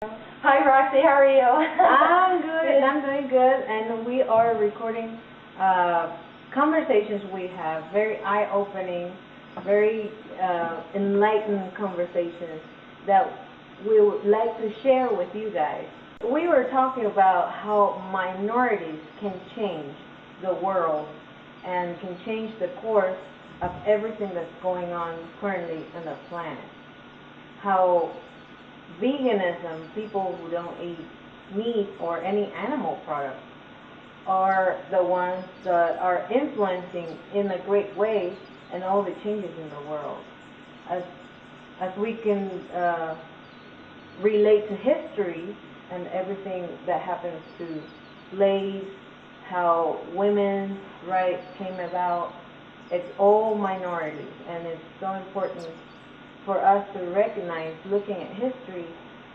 Hi Roxy, how are you? I'm good. I'm doing good, and we are recording conversations we have, very eye-opening, very enlightened conversations that we would like to share with you guys. We were talking about how minorities can change the world and can change the course of everything that's going on currently on the planet. How veganism, people who don't eat meat or any animal products, are the ones that are influencing in a great way and all the changes in the world. As we can relate to history and everything that happens to slaves, how women's rights came about, it's all minorities, and it's so important for us to recognize, looking at history,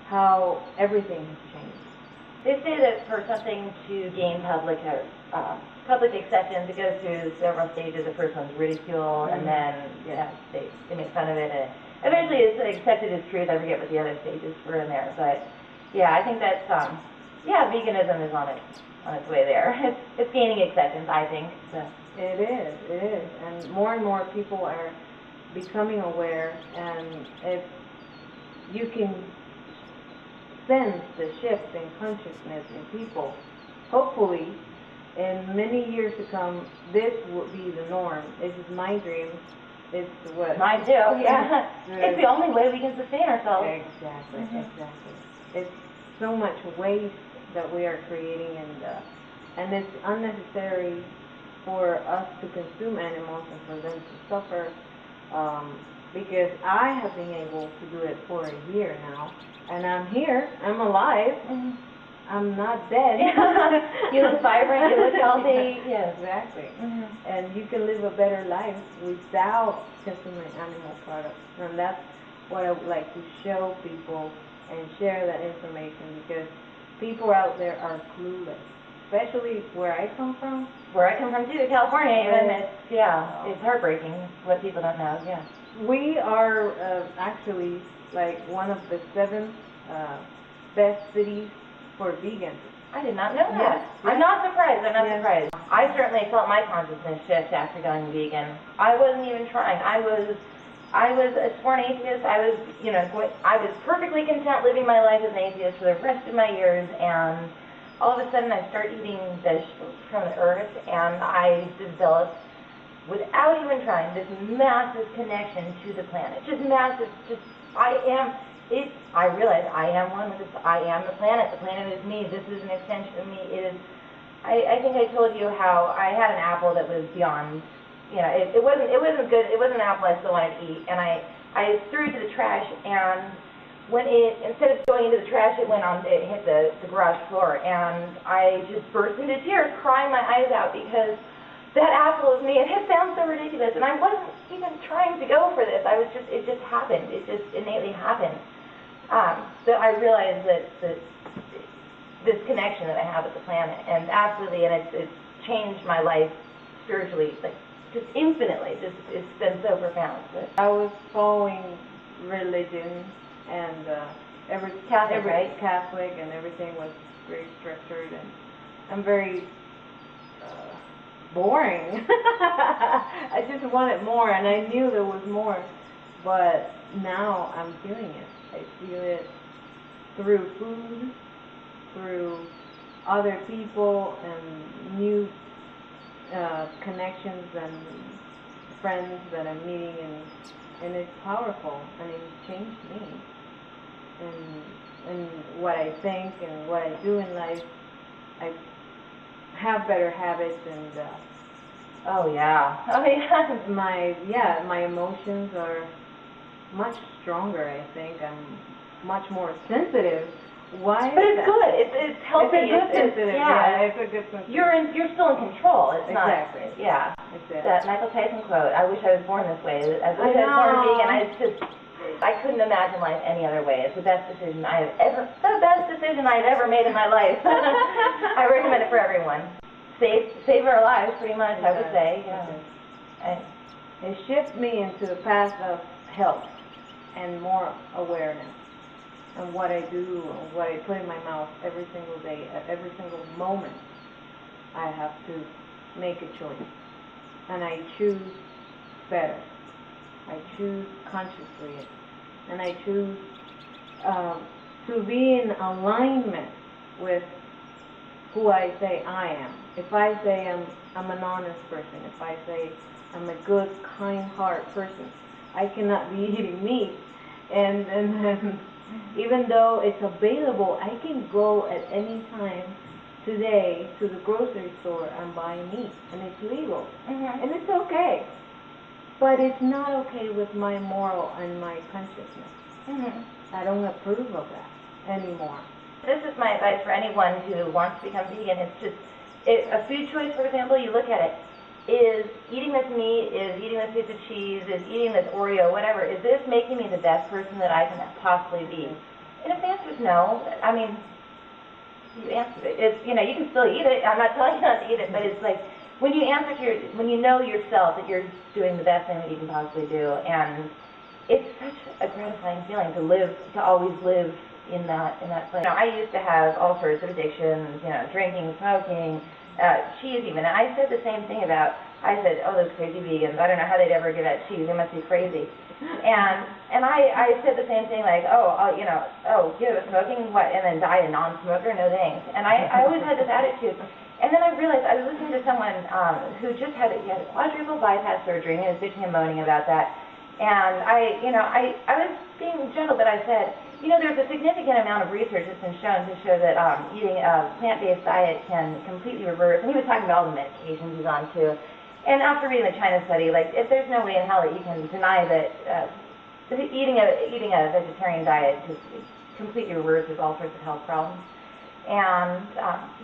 how everything has changed. They say that for something to gain public acceptance, it goes through several stages. The first one's ridicule, and then they make fun of it, and eventually it's accepted as truth. I forget what the other stages were in there, but yeah, I think that's veganism is on its way there. It's gaining acceptance, I think. So. It is, and more people are becoming aware, and if you can sense the shift in consciousness in people, hopefully in many years to come this will be the norm. This is my dream. It's what mine too. Yeah. It's the only way we can sustain ourselves. Exactly. It's so much waste that we are creating, and it's unnecessary for us to consume animals and for them to suffer. Because I have been able to do it for a year now, and I'm here, I'm alive, I'm not dead. You look vibrant, you look healthy. Yeah, exactly. And you can live a better life without consuming animal products, and that's what I would like to show people and share that information, because people out there are clueless, especially where I come from. Where I come from too, California, even, it's heartbreaking what people don't know, yeah. We are actually like one of the 7 best cities for vegans. I did not know that. Yes. I'm not surprised, surprised. I certainly felt my consciousness shift after going vegan. I wasn't even trying. I was a sworn atheist. I was perfectly content living my life as an atheist for the rest of my years, and all of a sudden I start eating vegetables from the earth, and I developed, without even trying, this massive connection to the planet. Just massive, I realize I am one with this, I am the planet is me, this is an extension of me. I think I told you how I had an apple that was beyond, it wasn't good, it wasn't an apple I still wanted to eat, and I threw it to the trash, and when instead of going into the trash, it hit the garage floor, and I just burst into tears, crying my eyes out, because that apple is me, and it sounds so ridiculous, and I wasn't even trying to go for this. It just happened. It just innately happened. So I realized that this connection that I have with the planet, and absolutely, and it's changed my life spiritually, like just infinitely. It's been so profound. But I was following religion, and every Catholic, and everything was very structured, and I'm very boring. I just wanted more, and I knew there was more, but now I'm feeling it. I feel it through food, through other people, and new connections and friends that I'm meeting, and it's powerful, and it's changed me, and what I think and what I do in life. I have better habits, and my emotions are much stronger. I think I'm much more sensitive. Why? But it's good. It's healthy. It's a good sensitive. It's a good sensitive. You're still in control. It's exactly. not. Yeah. Exactly. That Michael Tyson quote. I wish I was born this way. I wish I was born vegan. I couldn't imagine life any other way. It's the best decision I've ever made in my life. I recommend it for everyone. Save our lives, pretty much. I would say. Yeah. It shifts me into the path of health and more awareness. and what I do and what I put in my mouth every single day, at every single moment, I have to make a choice. And I choose better. I choose consciously. And I choose to be in alignment with who I say I am. If I say I'm an honest person, if I say I'm a good, kind heart person, I cannot be eating meat. And even though it's available, I can go at any time today to the grocery store and buy meat, and it's legal, and it's okay. But it's not okay with my moral and my consciousness. I don't approve of that anymore. This is my advice for anyone who wants to become vegan. It's just, a food choice, for example, you look at it, is eating this meat, is eating this piece of cheese, is eating this Oreo, whatever, is this making me the best person that I can possibly be? And if the answer is no, I mean, you answered it. It's, you know, you can still eat it. I'm not telling you not to eat it, but it's like, when you answer to when you know yourself that you're doing the best thing that you can possibly do, and it's such a gratifying feeling to always live in that place. You know, I used to have all sorts of addictions, you know, drinking, smoking, cheese even. And I said the same thing I said, oh, those crazy vegans, I don't know how they'd ever give that cheese, they must be crazy. And I said the same thing, like, you know, give up smoking, what, and then die a non-smoker, no thanks. And I always had this attitude. And then I realized, I was listening to someone who just had a quadruple bypass surgery, and he was bitching and moaning about that. And I was being gentle, but I said, you know, there's a significant amount of research that's been shown to show that eating a plant-based diet can completely reverse, and he was talking about all the medications he's on too. And after reading the China study, like, if there's no way in hell that you can deny that eating a vegetarian diet just completely reverses all sorts of health problems. And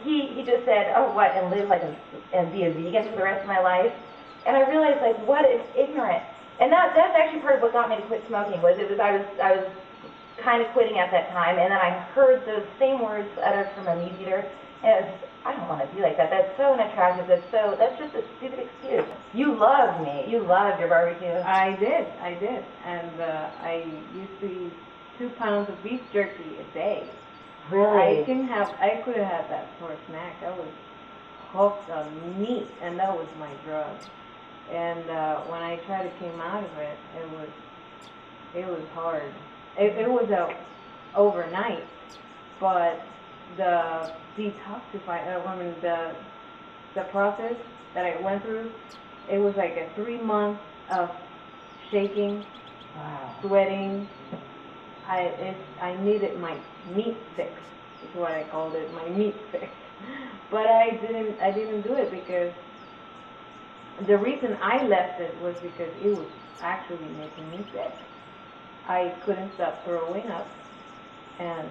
he just said, oh, what, and live like and be a vegan for the rest of my life? And I realized, like, what is ignorant. And that's actually part of what got me to quit smoking, I was kind of quitting at that time, and then I heard those same words uttered from a meat eater, and it was, I don't want to be like that. That's so unattractive. That's just a stupid excuse. You loved me. You loved your barbecue. I did. And I used to eat 2 pounds of beef jerky a day. Really? I could have had that for a snack. I was hooked on meat, and that was my drug. And when I tried to came out of it, it was hard. It was overnight, but the the process that I went through, it was like a 3 months of shaking, sweating. I needed my meat fix, is what I called it, my meat fix. But I didn't do it because the reason I left it was because it was actually making me sick. I couldn't stop throwing up, and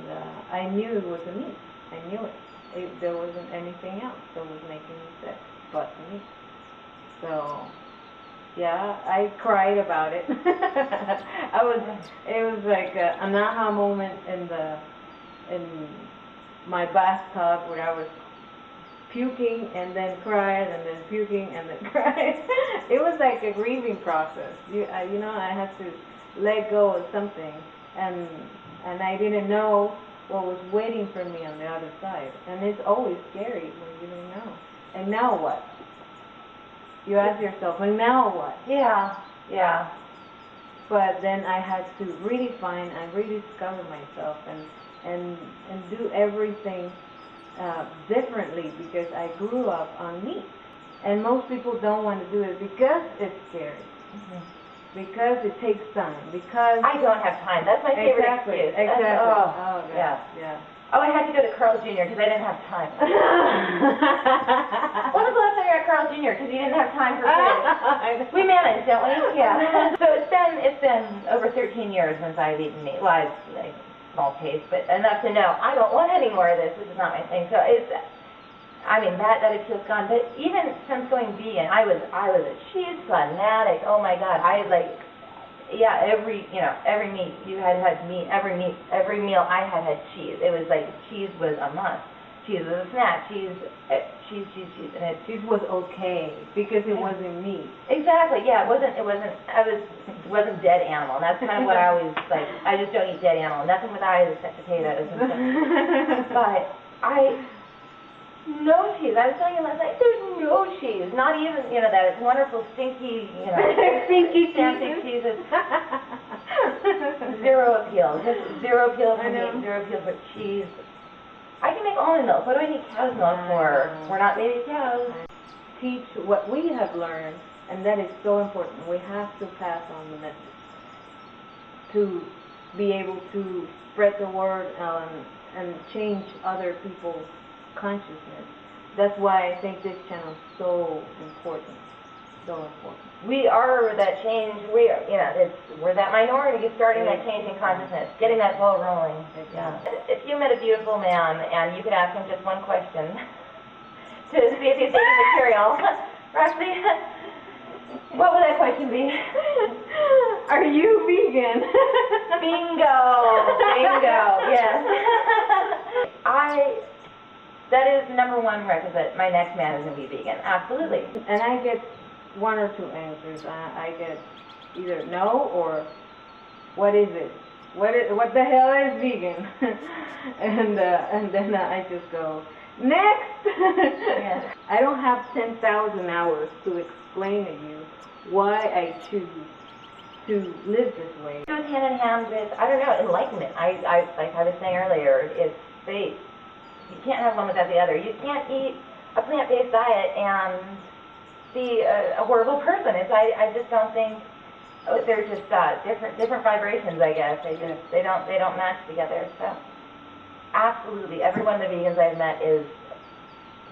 I knew it was the meat. I knew it. There wasn't anything else that was making me sick but the meat. So, yeah, I cried about it. It was like an aha moment in my bathtub where I was puking and then cried and then puking and then cried. It was like a grieving process. You know, I had to let go of something, and I didn't know what was waiting for me on the other side. And it's always scary when you don't know. And now what? You ask yourself, and now what? Yeah. But then I had to redefine and rediscover myself and do everything differently, because I grew up on meat. And most people don't want to do it because it's scary. Because it takes time. Because I don't have time. That's my favorite excuse. Exactly. Oh, yeah. Oh, I had to go to Carl's Jr. because I didn't have time. When was the last time you were at Carl's Jr.? Because you didn't have time for food. We manage, don't we? Yeah. So it's been over 13 years since I've eaten meat. Well, I've like small taste, but enough to know I don't want any more of this. This is not my thing. So I mean, that appeal's gone. But even since going vegan, I was a cheese fanatic. Oh my God, every meat you had meat. Every meal I had cheese. It was like cheese was a must. cheese was a snack. Cheese, and it's Cheese was okay because it wasn't meat. exactly, yeah, it wasn't dead animal. And that's kind of what I always, like, I just don't eat dead animal. Nothing with eyes except potatoes and stuff. But no cheese. I was telling you last night, there's no cheese. Not even, that wonderful stinky, stinky cheeses. Zero appeal. Just zero appeal for meat, zero appeal for cheese. I can make almond milk. What do I need cow's milk for? We're not baby cows. Teach what we have learned, and that is so important. We have to pass on the message to be able to spread the word and change other people's consciousness. That's why I think this channel is so important. So important. We are that change. We're that minority starting that change in consciousness, getting that ball rolling. Yeah. If you met a beautiful man and you could ask him just one question to see if he's taking material, Roxy, what would that question be? Are you vegan? Bingo! Bingo! Yes. That is number one requisite. My next man is going to be vegan. Absolutely. And I get one or two answers. I get either no or what is it? What the hell is vegan? and then I just go next. Yeah. I don't have 10,000 hours to explain to you why I choose to live this way. It goes hand in hand with, I don't know, enlightenment. Like I was saying earlier, it's faith. You can't have one without the other. You can't eat a plant-based diet and be a horrible person. I just don't think they're just different vibrations. I guess they don't match together. So absolutely, every one of the vegans I've met is,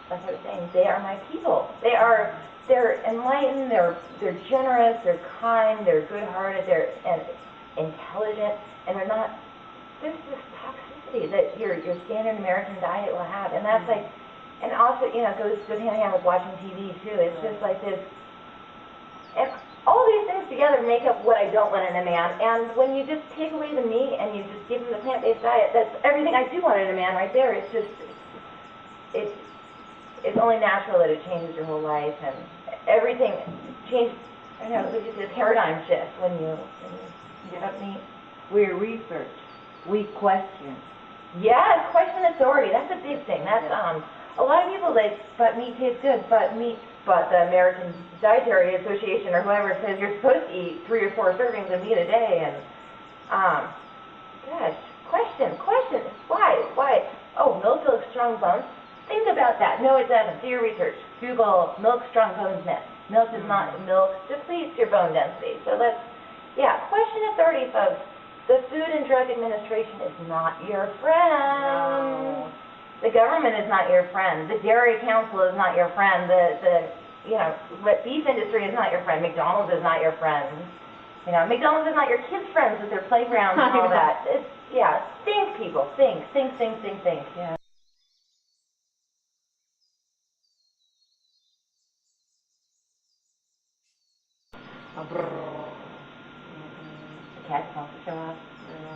that's what I was saying. They are my people. They're enlightened. They're generous. They're kind. They're good-hearted. They're intelligent, and they're not. There's this toxicity that your standard American diet will have, and that's like. And also, goes hand in hand with watching TV, too. It's just like this, and all these things together make up what I don't want in a man. And when you just take away the meat and you just give him the plant-based diet, that's everything I do want in a man right there. It's just, it's only natural that it changes your whole life, and everything changes. I don't know, it's just a paradigm shift when you give up meat. We research. We question. Yes, question authority. That's a big thing. That's a lot of people but meat tastes good, but the American Dietary Association or whoever says you're supposed to eat 3 or 4 servings of meat a day, and gosh, question, why? Oh, milk builds strong bones. Think about that. No, it doesn't. Do your research. Google milk strong bones myth. Milk depletes your bone density. So question authority, folks. The Food and Drug Administration is not your friend. No. The government is not your friend. The Dairy Council is not your friend. The beef industry is not your friend. McDonald's is not your friend. McDonald's is not your kids' friends with their playgrounds and all that. Think, people. Think. Yeah. The cat wants to show off.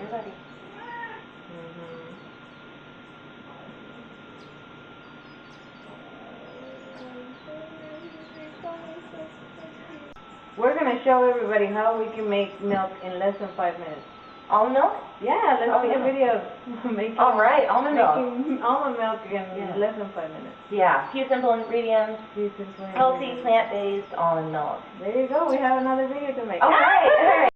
You're ready. We're going to show everybody how we can make milk in less than 5 minutes. Almond milk? Yeah, let's make a video making all right, almond milk in less than 5 minutes. Yeah, few simple ingredients. Healthy, plant-based almond milk. There you go. We have another video to make. All right.